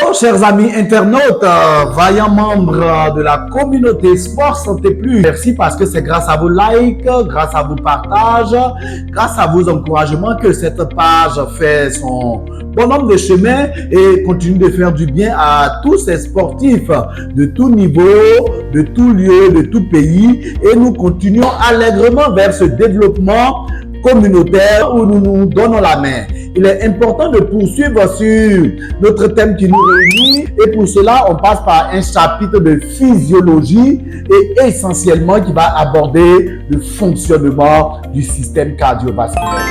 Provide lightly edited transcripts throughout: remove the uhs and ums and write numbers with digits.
Bonjour chers amis internautes, vaillants membres de la communauté Sport Santé Plus. Merci parce que c'est grâce à vos likes, grâce à vos partages, grâce à vos encouragements que cette page fait son bonhomme de chemin et continue de faire du bien à tous ces sportifs de tout niveau, de tout lieu, de tout pays. Et nous continuons allègrement vers ce développement communautaire où nous nous donnons la main. Il est important de poursuivre sur notre thème qui nous réunit et pour cela, on passe par un chapitre de physiologie et essentiellement qui va aborder le fonctionnement du système cardiovasculaire.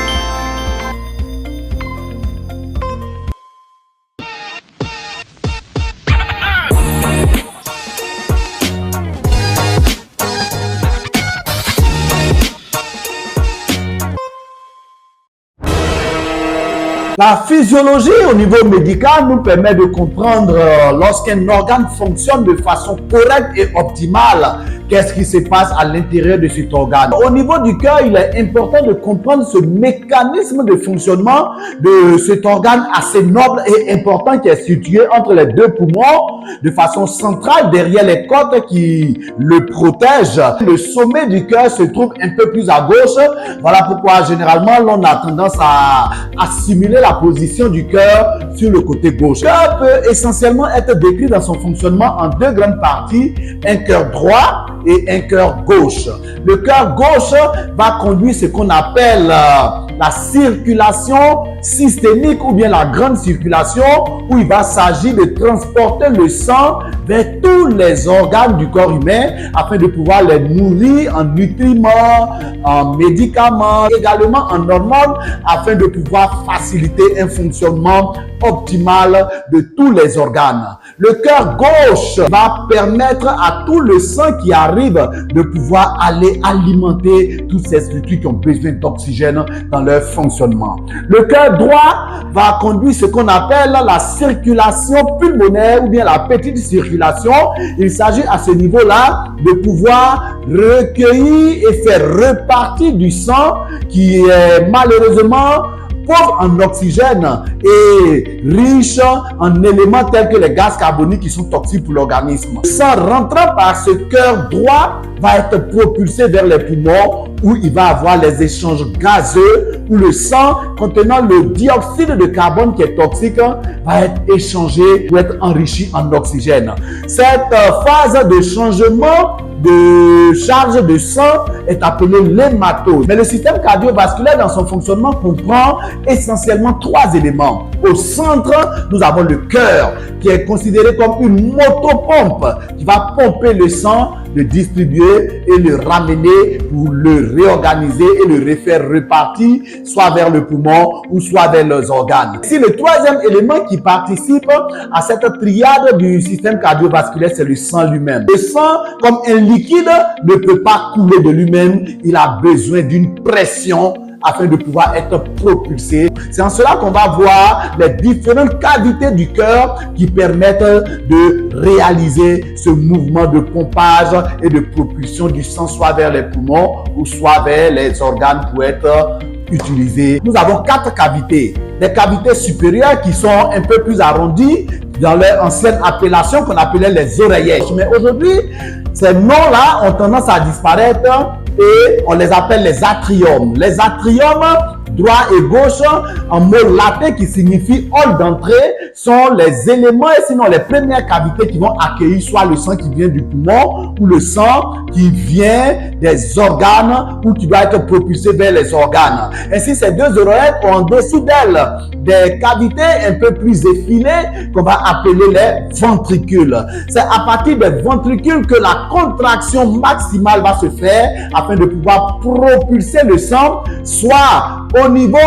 La physiologie au niveau médical nous permet de comprendre lorsqu'un organe fonctionne de façon correcte et optimale, qu'est-ce qui se passe à l'intérieur de cet organe. Au niveau du cœur, il est important de comprendre ce mécanisme de fonctionnement de cet organe assez noble et important qui est situé entre les deux poumons de façon centrale derrière les côtes qui le protègent. Le sommet du cœur se trouve un peu plus à gauche. Voilà pourquoi généralement l'on a tendance à assimiler la position du cœur sur le côté gauche. Le cœur peut essentiellement être décrit dans son fonctionnement en deux grandes parties, un cœur droit et un cœur gauche. Le cœur gauche va conduire ce qu'on appelle la circulation systémique ou bien la grande circulation, où il va s'agir de transporter le sang vers tous les organes du corps humain afin de pouvoir les nourrir en nutriments, en médicaments, également en hormones afin de pouvoir faciliter un fonctionnement optimal de tous les organes. Le cœur gauche va permettre à tout le sang qui arrive de pouvoir aller alimenter toutes ces structures qui ont besoin d'oxygène dans leur fonctionnement. Le cœur droit va conduire ce qu'on appelle la circulation pulmonaire ou bien la petite circulation. Il s'agit à ce niveau-là de pouvoir recueillir et faire repartir du sang qui est malheureusement pauvre en oxygène et riche en éléments tels que les gaz carboniques qui sont toxiques pour l'organisme. Le sang rentrant par ce cœur droit va être propulsé vers les poumons où il va avoir les échanges gazeux, où le sang contenant le dioxyde de carbone qui est toxique va être échangé pour être enrichi en oxygène. Cette phase de changement de charge de sang est appelée l'hématose. Mais le système cardiovasculaire dans son fonctionnement comprend essentiellement trois éléments. Au centre, nous avons le cœur qui est considéré comme une motopompe qui va pomper le sang, le distribuer et le ramener pour le réorganiser et le refaire repartir soit vers le poumon ou soit vers les organes. Ici, le troisième élément qui participe à cette triade du système cardiovasculaire, c'est le sang lui-même. Le sang, comme un liquide, ne peut pas couler de lui-même. Il a besoin d'une pression afin de pouvoir être propulsé. C'est en cela qu'on va voir les différentes cavités du cœur qui permettent de réaliser ce mouvement de pompage et de propulsion du sang soit vers les poumons ou soit vers les organes pour être utilisés. Nous avons quatre cavités. Les cavités supérieures qui sont un peu plus arrondies dans leur ancienne appellation qu'on appelait les oreillettes. Mais aujourd'hui, ces noms-là ont tendance à disparaître et on les appelle les atriums. Les atriums, droit et gauche, en mot latin qui signifie hall d'entrée, sont les éléments et sinon les premières cavités qui vont accueillir soit le sang qui vient du poumon ou le sang qui vient des organes ou qui doit être propulsé vers les organes. Ainsi, ces deux oreillettes ont en dessous d'elles des cavités un peu plus effilées qu'on va appeler les ventricules. C'est à partir des ventricules que la contraction maximale va se faire afin de pouvoir propulser le sang soit au niveau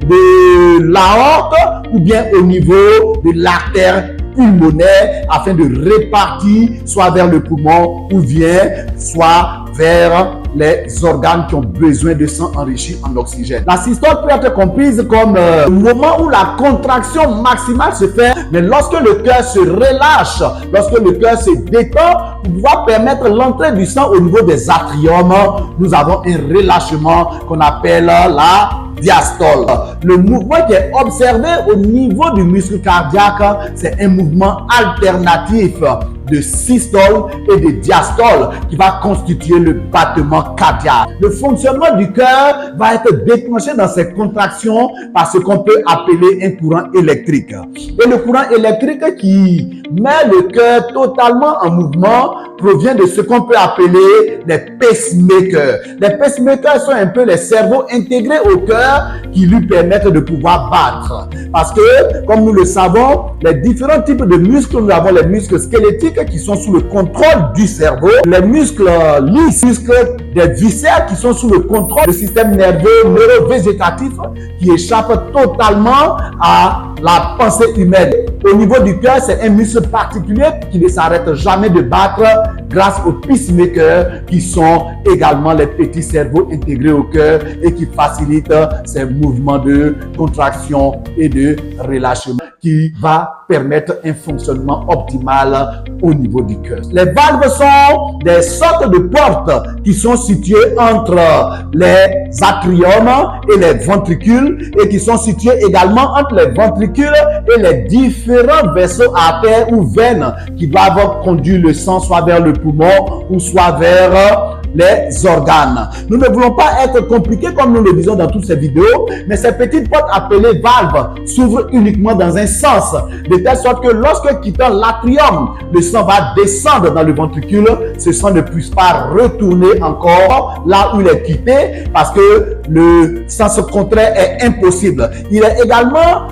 de l'aorte ou bien au niveau de l'artère pulmonaire afin de répartir soit vers le poumon ou bien soit vers les organes qui ont besoin de sang enrichi en oxygène. La systole peut être comprise comme le moment où la contraction maximale se fait, mais lorsque le cœur se relâche, lorsque le cœur se détend, pour pouvoir permettre l'entrée du sang au niveau des atriums, nous avons un relâchement qu'on appelle la diastole. Le mouvement qui est observé au niveau du muscle cardiaque, c'est un mouvement alternatif de systole et de diastole qui va constituer le battement cardiaque. Le fonctionnement du cœur va être déclenché dans ces contractions par ce qu'on peut appeler un courant électrique. Et le courant électrique qui met le cœur totalement en mouvement provient de ce qu'on peut appeler les pacemakers. Les pacemakers sont un peu les cerveaux intégrés au cœur qui lui permettent de pouvoir battre. Parce que, comme nous le savons, les différents types de muscles, nous avons les muscles squelettiques qui sont sous le contrôle du cerveau, les muscles lisses, les muscles des viscères qui sont sous le contrôle du système nerveux neurovégétatif qui échappe totalement à la pensée humaine. Au niveau du cœur, c'est un muscle particulier qui ne s'arrête jamais de battre grâce aux pacemakers qui sont également les petits cerveaux intégrés au cœur et qui facilitent ces mouvements de contraction et de relâchement qui va permettre un fonctionnement optimal au niveau du cœur. Les valves sont des sortes de portes qui sont situées entre les atriums et les ventricules et qui sont situées également entre les ventricules et les différents vaisseaux artères ou veines qui doivent conduire le sang soit vers le poumon ou soit vers les organes. Nous ne voulons pas être compliqués comme nous le disons dans toutes ces vidéos, mais ces petites portes appelées valves s'ouvrent uniquement dans un sens, de telle sorte que lorsque quittant l'atrium, le sang va descendre dans le ventricule, ce sang ne puisse pas retourner encore là où il est quitté parce que le sens contraire est impossible. Il est également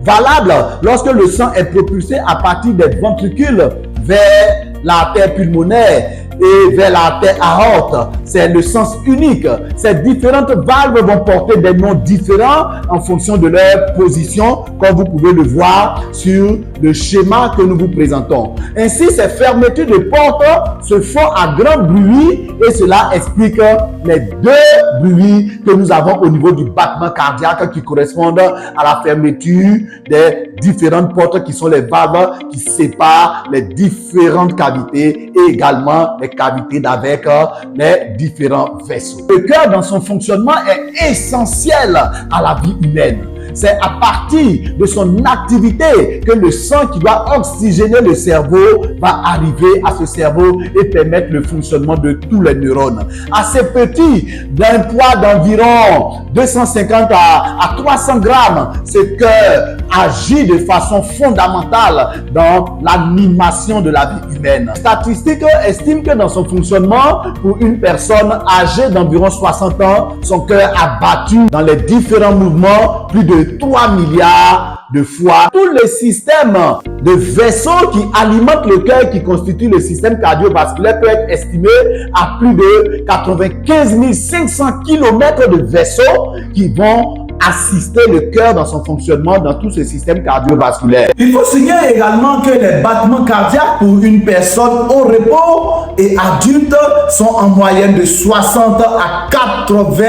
valable lorsque le sang est propulsé à partir des ventricules vers l'artère pulmonaire et vers l'artère aorte. C'est le sens unique. Ces différentes valves vont porter des noms différents en fonction de leur position, comme vous pouvez le voir sur le schéma que nous vous présentons. Ainsi, ces fermetures de portes se font à grand bruit et cela explique les deux bruits que nous avons au niveau du battement cardiaque qui correspondent à la fermeture des différentes portes qui sont les valves qui séparent les différentes cavités et également les cavités avec les différents vaisseaux. Le cœur dans son fonctionnement est essentiel à la vie humaine. C'est à partir de son activité que le sang qui doit oxygéner le cerveau va arriver à ce cerveau et permettre le fonctionnement de tous les neurones. Assez petit, d'un poids d'environ 250 à 300 grammes, ce cœur agit de façon fondamentale dans l'animation de la vie humaine. Les statistiques estiment que dans son fonctionnement, pour une personne âgée d'environ 60 ans, son cœur a battu dans les différents mouvements plus de 3 milliards de fois. Tous les systèmes de vaisseaux qui alimentent le cœur, qui constituent le système cardiovasculaire, peut être estimé à plus de 95 500 km de vaisseaux qui vont assister le cœur dans son fonctionnement dans tout ce système cardiovasculaire. Il faut signaler également que les battements cardiaques pour une personne au repos et adulte sont en moyenne de 60 à 80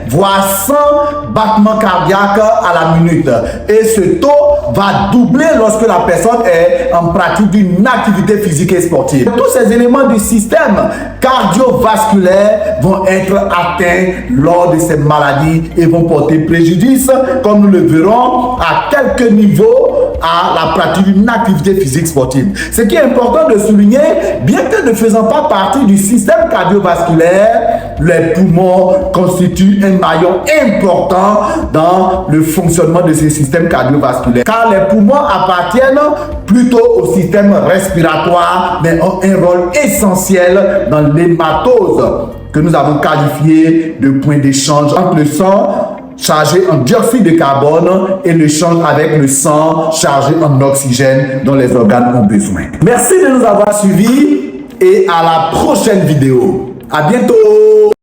voire 100 battements cardiaques à la minute. Et ce taux va doubler lorsque la personne est en pratique d'une activité physique et sportive. Tous ces éléments du système cardiovasculaire vont être atteints lors de ces maladies et vont porter préjudice, comme nous le verrons, à quelques niveaux à la pratique d'une activité physique sportive. Ce qui est important de souligner, bien que ne faisant pas partie du système cardiovasculaire, les poumons constituent un maillon important dans le fonctionnement de ce système cardiovasculaire. Car les poumons appartiennent plutôt au système respiratoire, mais ont un rôle essentiel dans l'hématose que nous avons qualifié de point d'échange entre le sang chargé en dioxyde de carbone et le change avec le sang chargé en oxygène dont les organes ont besoin. Merci de nous avoir suivis et à la prochaine vidéo. À bientôt.